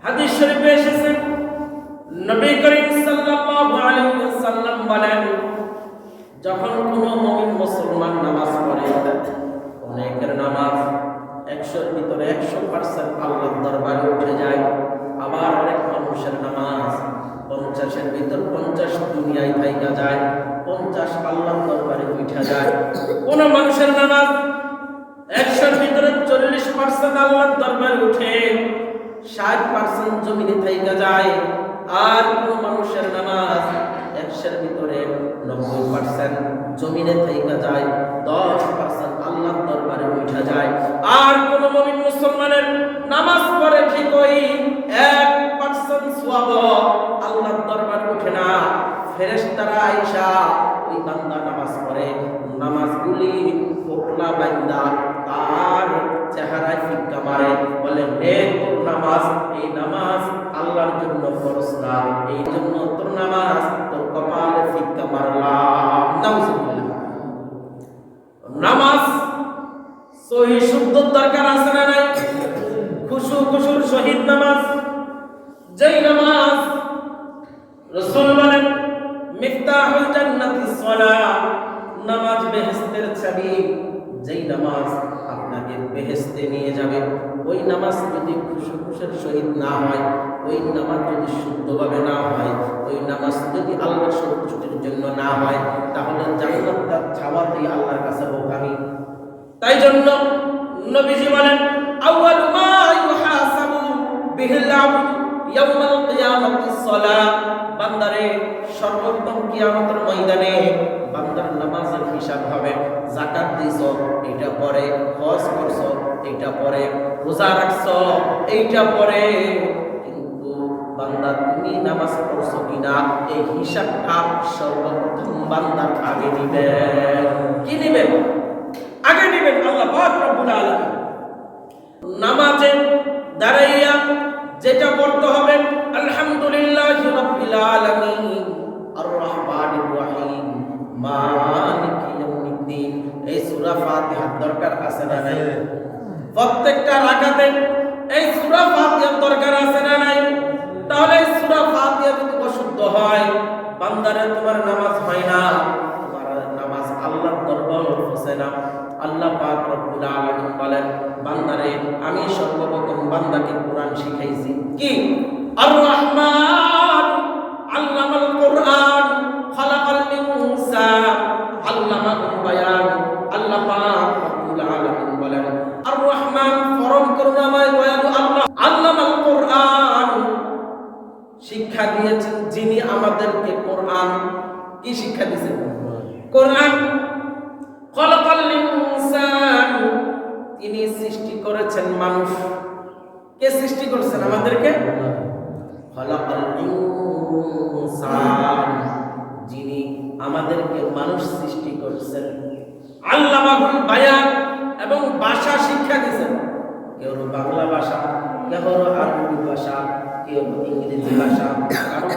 হাদিস শরীফে এসেছে নবী করিম সাল্লাল্লাহু আলাইহি ওয়াসাল্লাম বলেন, যখন কোনো মুমিন মুসলমান নামাজ পড়ে, অনেকের নামাজ 100-র ভিতরে 100% আল্লাহর দরবারে উঠে যায়। আবার অনেক মানুষের নামাজ 50-এর ভিতর 50 দুনিয়ায় থাইকা যায়, 50 আল্লাহর দরবারে উঠে যায়। কোন মানুষের নামাজ 100-র ভিতরে 40% আল্লাহর দরবারে উঠে, 60% জমিনে থাইকা যায়। আর কোন মানুষের নামাজ 100-এর ভিতরে 90% জমিনে থাইকা যায়, 10% আল্লাহর দরবারে উঠে যায়। আর কোন মুমিন মুসলমানের নামাজ পড়ে ঠিকই 1% সওয়াব আল্লাহর দরবারে উঠে না। ফেরেশতারা আয়েশা ওই বান্দা নামাজ পড়ে, নামাজগুলি পোটলা বান্দা তার চেহারায় ফিক্কা মারে, বলে নে তোর নামাজ, এই নামাজ আল্লাহর জন্য ফরজ না, এই জন্য তোর নামাজ তোর কপালে ফিক্কা মারলাম। নাউজুবিল্লাহ। নামাজ সহিহ শুদ্ধ দরকার আছে না নাই? খুশুর সহিত নামাজ, যেই নামাজ রাসূল বলেন মিফতাহুল জান্নাতিস সালাহ, নামাজ বেহেশতের চাবি। যেই নামাজ আপনাকে বেহেশতে নিয়ে যাবে, ওই নামাজ যদি খুশুর সহিত না হয়, ওই নামাজ যদি শুদ্ধভাবে না হয়, ওই নামাজ যদি আল্লাহর সন্তুষ্টির জন্য না হয়, তাহলে জান্নাত চাওয়াতেই আল্লাহর কাছে বোকামি। তাই জন্য নবীজি বলেন, আউয়ালু মা ইউহাসাবু বিহিল আবদ ইয়াউমাল কিয়ামাতিস সালাহ, বান্দারে সর্বপ্রথম কিয়ামতের ময়দানে বান্দার নামাজের হিসাব হবে। যাকাত দিছো এইটা পরে, হজ করছো এইটা পরে, রোজা রাখছো এইটা পরে, কিন্তু বান্দা তুমি নামাজ পড়ছো কিনা এই হিসাবটা সর্বপ্রথম বান্দার আগে নিবেন। কি নিবেন? আগে নিবেন আল্লাহ পাক রব্বুল আলামিন। নামাজে দাঁড়াইয়া যেটা পড়তে হবে, আলহামদুলিল্লাহি রাব্বিল আলামিন আর রহমানির রহিম মালিকি ইয়াউমিদ্দিন, এই সূরা ফাতিহার দরকার আছে না নাই? প্রত্যেকটা রাকাতে এই সূরা ফাতিহার দরকার আছে না নাই? তাহলে এই সূরা ফাতিহা যদি অশুদ্ধ হয়, বান্দারে তোমার নামাজ হয় না, তোমার নামাজ আল্লাহর দরবারে পৌঁছে না। আল্লাহ পাক রব্বুল আলামিন বলেন, বান্দারে আমি সর্বপ্রথম বান্দাকে কোরআন শিখাইছি। কি? আর রহমান আল্লামাল কোরআন খালাকাল ইনসান আল্লামাহুল বায়ান। আল্লাহ পাক রব্বুল আলামিন বলেন, আর রহমান পরম করুণাময় দয়ালু আল্লাহ আল্লামাল কোরআন, শিক্ষা দিয়েছেন যিনি আমাদেরকে কোরআন। কি শিক্ষা দিয়েছেন? কোরআন। খালাকাল ইনসান, তিনি সৃষ্টি করেছেন মানুষ। কে সৃষ্টি করেছেন আমাদেরকে? খালাকাল ইনসান, যিনি আমাদেরকে মানুষ সৃষ্টি করেছেন। আল্লামাহুল বায়ান, এবং ভাষা শিক্ষা দিয়েছেন। কেউ বাংলা ভাষা, কেউ আরবি ভাষা, কেউ ইংরেজি ভাষা, কারো